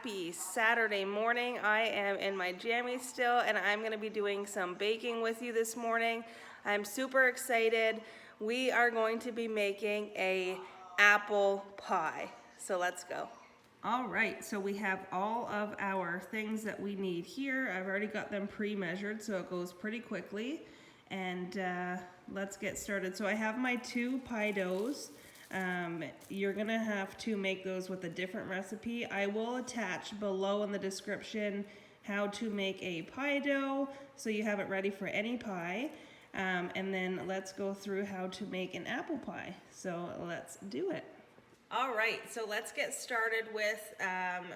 happy Saturday morning. I am in my jammies still, and I'm going to be doing some baking with you this morning. I'm super excited. We are going to be making a apple pie. So let's go. All right, so we have all of our things that we need here. I've already got them pre-measured, so it goes pretty quickly. And let's get started. So I have my 2 pie doughs. You're gonna have to make those with a different recipe. I will attach below in the description how to make a pie dough so you have it ready for any pie. And then let's go through how to make an apple pie. So let's do it. All right, so let's get started with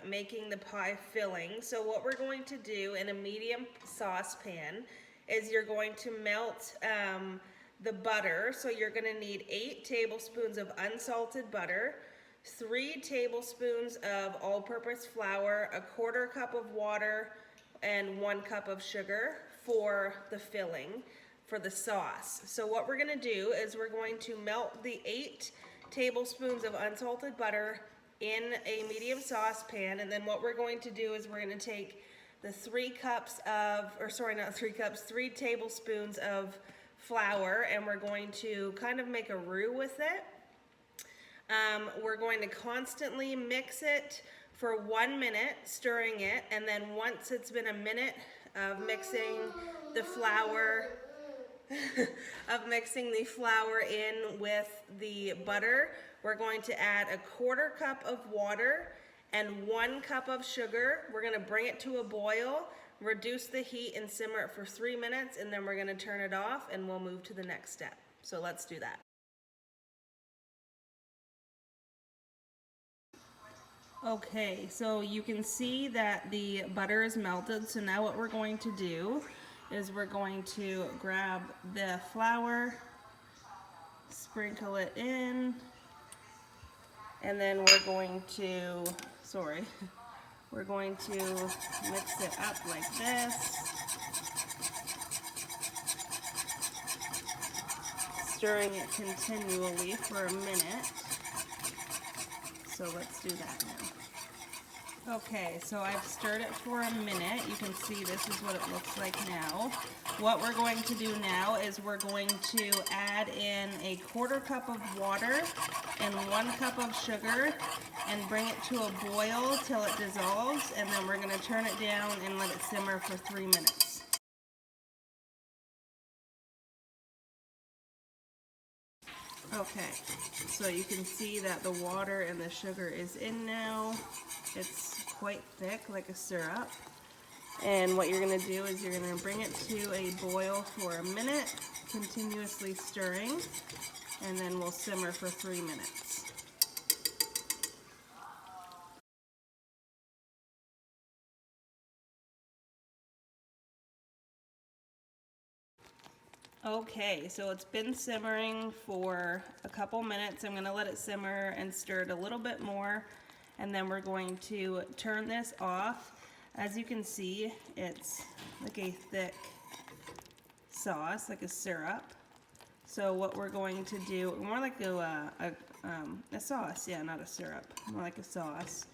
making the pie filling. So what we're going to do in a medium saucepan is you're going to melt the butter. So you're gonna need 8 tablespoons of unsalted butter, 3 tablespoons of all-purpose flour, 1/4 cup of water, and 1 cup of sugar for the filling, for the sauce. So what we're gonna do is we're going to melt the 8 tablespoons of unsalted butter in a medium saucepan, and then what we're going to do is we're gonna take the 3 tablespoons of flour, and we're going to kind of make a roux with it. We're going to constantly mix it for 1 minute, stirring it, and then once it's been a minute of mixing the flour in with the butter, we're going to add 1/4 cup of water and 1 cup of sugar. We're going to bring it to a boil, reduce the heat, and simmer it for 3 minutes, and then we're going to turn it off and we'll move to the next step. So let's do that. Okay, so you can see that the butter is melted. So now what we're going to do is we're going to grab the flour, sprinkle it in, and then we're going to mix it up like this, stirring it continually for a minute. So let's do that now. Okay, so I've stirred it for a minute. You can see this is what it looks like now. What we're going to do now is we're going to add in 1/4 cup of water and 1 cup of sugar and bring it to a boil till it dissolves, and then we're going to turn it down and let it simmer for 3 minutes. Okay, so you can see that the water and the sugar is in now. It's quite thick, like a syrup. And what you're going to do is you're going to bring it to a boil for a minute, continuously stirring, and then we'll simmer for 3 minutes. Okay, so it's been simmering for a couple minutes. I'm going to let it simmer and stir it a little bit more, and then we're going to turn this off. As you can see, it's like a thick sauce, like a syrup. So what we're going to do, more like a sauce, yeah, not a syrup, more like a sauce.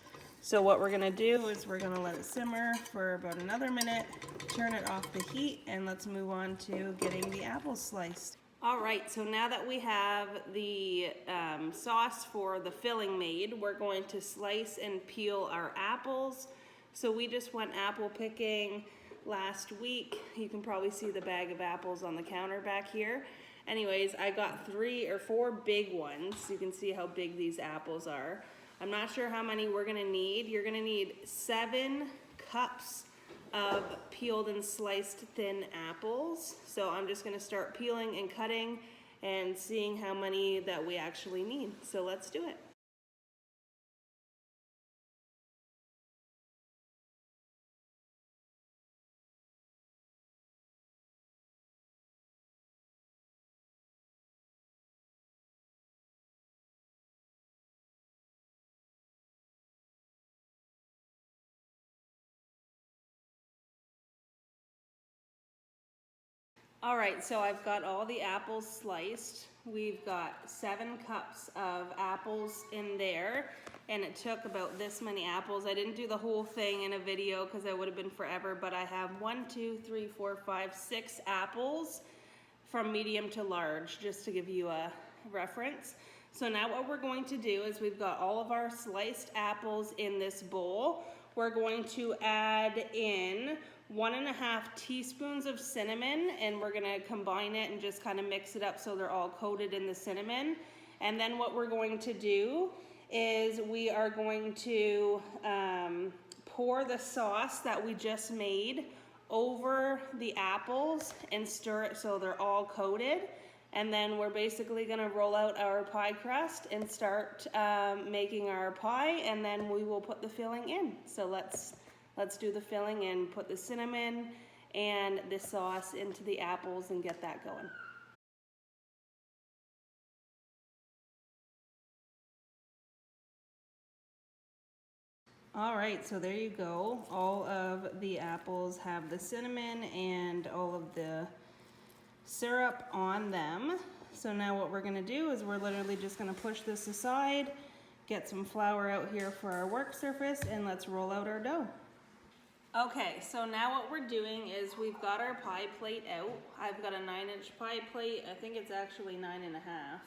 So what we're going to do is we're going to let it simmer for about another minute, turn it off the heat, and let's move on to getting the apples sliced. All right, so now that we have the sauce for the filling made, we're going to slice and peel our apples. So we just went apple picking last week. You can probably see the bag of apples on the counter back here. Anyways, I got 3 or 4 big ones. You can see how big these apples are. I'm not sure how many we're gonna need. You're gonna need 7 cups of peeled and sliced thin apples. So I'm just gonna start peeling and cutting and seeing how many that we actually need. So let's do it. All right, so I've got all the apples sliced. We've got 7 cups of apples in there. and it took about this many apples. I didn't do the whole thing in a video because it would have been forever, but I have 1, 2, 3, 4, 5, 6 apples from medium to large, just to give you a reference. So now what we're going to do is we've got all of our sliced apples in this bowl. We're going to add in 1.5 teaspoons of cinnamon, and we're gonna combine it and just kind of mix it up so they're all coated in the cinnamon. And then what we're going to do is we are going to pour the sauce that we just made over the apples and stir it so they're all coated. And then we're basically gonna roll out our pie crust and start making our pie, and then we will put the filling in. So let's do the filling and put the cinnamon and the sauce into the apples and get that going. All right, so there you go. All of the apples have the cinnamon and all of the syrup on them. So now what we're gonna do is we're literally just gonna push this aside, get some flour out here for our work surface, and let's roll out our dough. Okay, so now what we're doing is we've got our pie plate out. I've got a 9-inch pie plate. I think it's actually 9.5.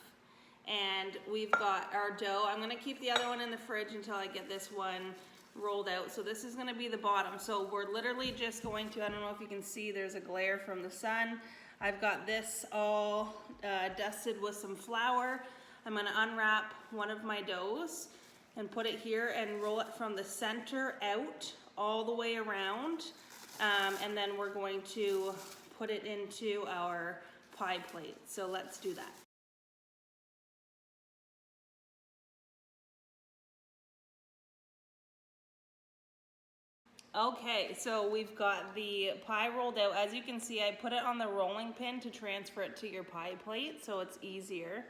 And we've got our dough. I'm gonna keep the other one in the fridge until I get this one rolled out. So this is gonna be the bottom. So we're literally just going to, I don't know if you can see, there's a glare from the sun. I've got this all dusted with some flour. I'm gonna unwrap one of my doughs and put it here and roll it from the center out all the way around. And then we're going to put it into our pie plate. So let's do that. Okay, so we've got the pie rolled out. As you can see, I put it on the rolling pin to transfer it to your pie plate so it's easier.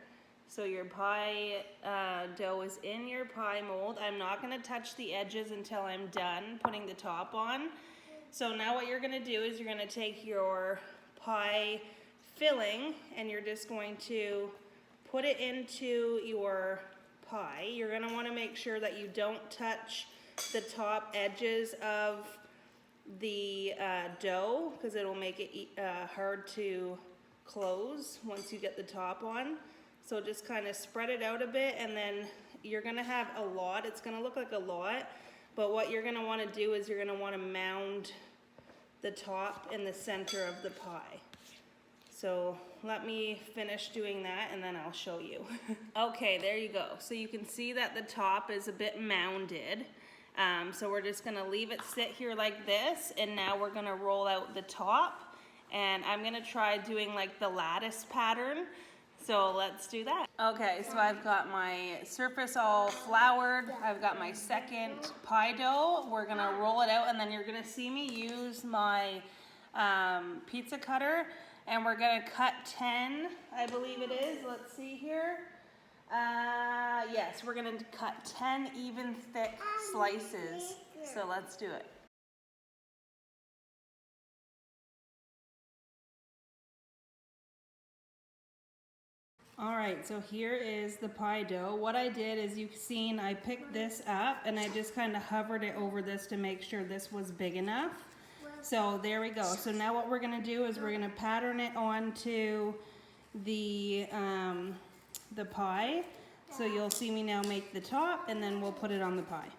So your pie dough is in your pie mold. I'm not gonna touch the edges until I'm done putting the top on. So now what you're gonna do is you're gonna take your pie filling and you're just going to put it into your pie. You're gonna wanna make sure that you don't touch the top edges of the dough because it'll make it hard to close once you get the top on. So just kind of spread it out a bit, and then you're gonna have a lot. It's gonna look like a lot, but what you're gonna wanna do is you're gonna wanna mound the top in the center of the pie. So let me finish doing that and then I'll show you. Okay, there you go. So you can see that the top is a bit mounded. So we're just gonna leave it sit here like this, and now we're gonna roll out the top, and I'm gonna try doing like the lattice pattern. So let's do that. Okay, so I've got my surface all floured. I've got my second pie dough. We're gonna roll it out, and then you're gonna see me use my pizza cutter, and we're gonna cut 10, I believe it is. Let's see here. Yes, we're gonna cut 10 even thick slices. So let's do it. All right, so here is the pie dough. What I did is, you've seen, I picked this up and I just kind of hovered it over this to make sure this was big enough. So there we go. So now what we're gonna do is we're gonna pattern it onto the pie. So you'll see me now make the top, and then we'll put it on the pie.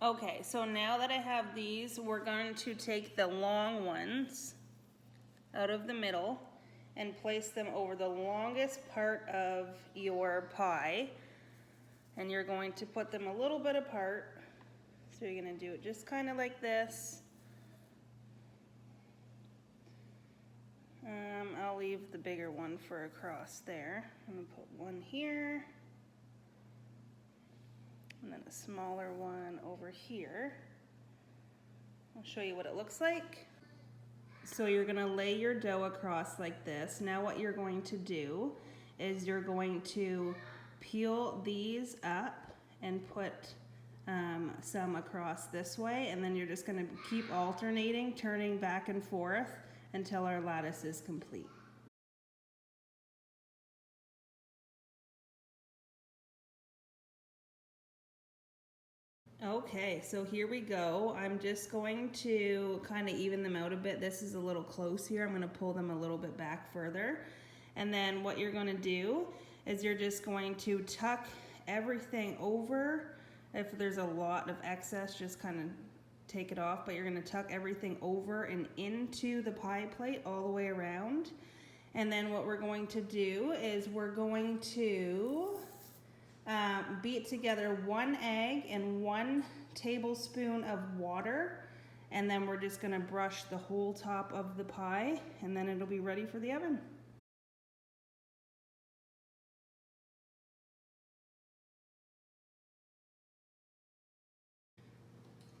Okay, so now that I have these, we're going to take the long ones out of the middle and place them over the longest part of your pie. And you're going to put them a little bit apart. So you're gonna do it just kind of like this. I'll leave the bigger one for across there. I'm gonna put one here, and then a smaller one over here. I'll show you what it looks like. So you're gonna lay your dough across like this. Now what you're going to do is you're going to peel these up and put some across this way, and then you're just gonna keep alternating, turning back and forth until our lattice is complete. Okay, so here we go. I'm just going to kind of even them out a bit. This is a little close here. I'm going to pull them a little bit back further. And then what you're going to do is you're just going to tuck everything over. If there's a lot of excess, just kind of take it off, but you're going to tuck everything over and into the pie plate all the way around. And then what we're going to do is we're going to beat together 1 egg and 1 tablespoon of water, and then we're just going to brush the whole top of the pie, and then it'll be ready for the oven.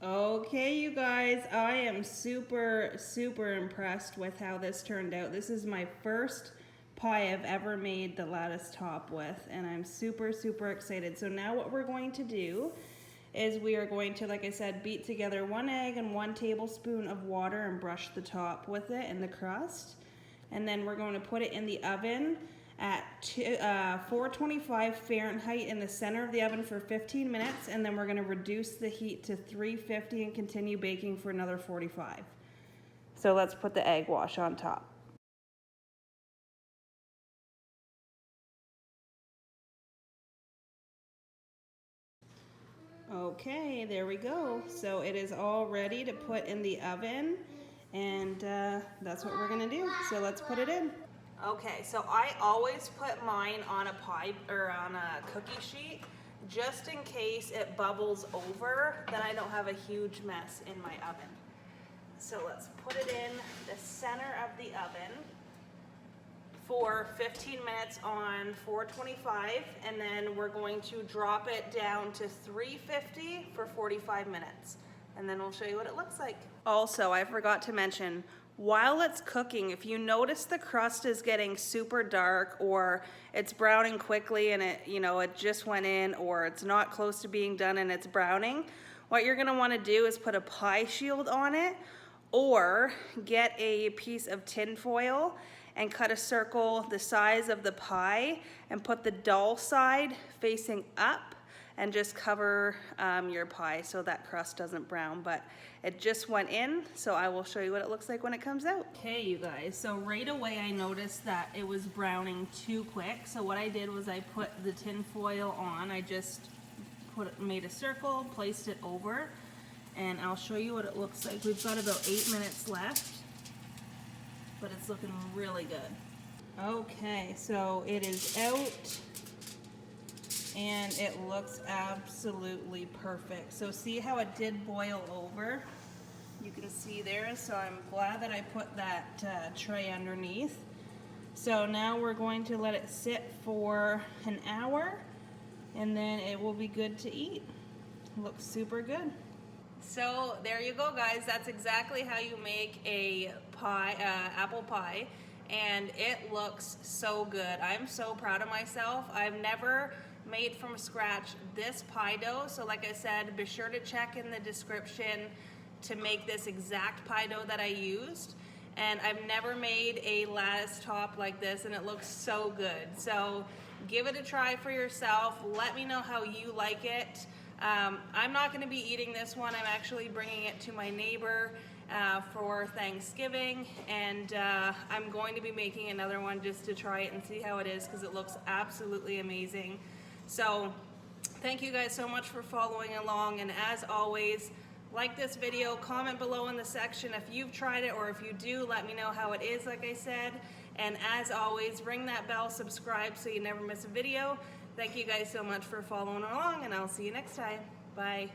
Okay, you guys, I am super impressed with how this turned out. This is my first pie I've ever made the lattice top with, and I'm super excited. So now what we're going to do is we are going to, like I said, beat together 1 egg and 1 tablespoon of water and brush the top with it and the crust. And then we're going to put it in the oven at 425 Fahrenheit in the center of the oven for 15 minutes, and then we're going to reduce the heat to 350 and continue baking for another 45. So let's put the egg wash on top. Okay, there we go. So it is all ready to put in the oven, and that's what we're gonna do. So let's put it in. Okay, so I always put mine on a pie or on a cookie sheet, just in case it bubbles over, then I don't have a huge mess in my oven. So let's put it in the center of the oven for 15 minutes on 425, and then we're going to drop it down to 350 for 45 minutes. And then we'll show you what it looks like. Also, I forgot to mention, while it's cooking, if you notice the crust is getting super dark, or it's browning quickly and it just went in, or it's not close to being done and it's browning, what you're gonna wanna do is put a pie shield on it, or get a piece of tin foil and cut a circle the size of the pie and put the dull side facing up and just cover your pie so that crust doesn't brown. But it just went in, so I will show you what it looks like when it comes out. Okay, you guys, so right away I noticed that it was browning too quick. So what I did was I put the tin foil on. I just made a circle, placed it over, and I'll show you what it looks like. We've got about 8 minutes left, but it's looking really good. Okay, so it is out, and it looks absolutely perfect. So see how it did boil over? You can see there, so I'm glad that I put that tray underneath. So now we're going to let it sit for an hour, and then it will be good to eat. Looks super good. So there you go, guys. That's exactly how you make a pie, apple pie, and it looks so good. I'm so proud of myself. I've never made from scratch this pie dough, so like I said, be sure to check in the description to make this exact pie dough that I used. And I've never made a lattice top like this, and it looks so good. So give it a try for yourself. Let me know how you like it. I'm not going to be eating this one. I'm actually bringing it to my neighbor for Thanksgiving, and I'm going to be making another one just to try it and see how it is, because it looks absolutely amazing. So thank you guys so much for following along, and as always, like this video, comment below in the section if you've tried it, or if you do, let me know how it is, like I said. And as always, ring that bell, subscribe so you never miss a video. Thank you guys so much for following along, and I'll see you next time. Bye.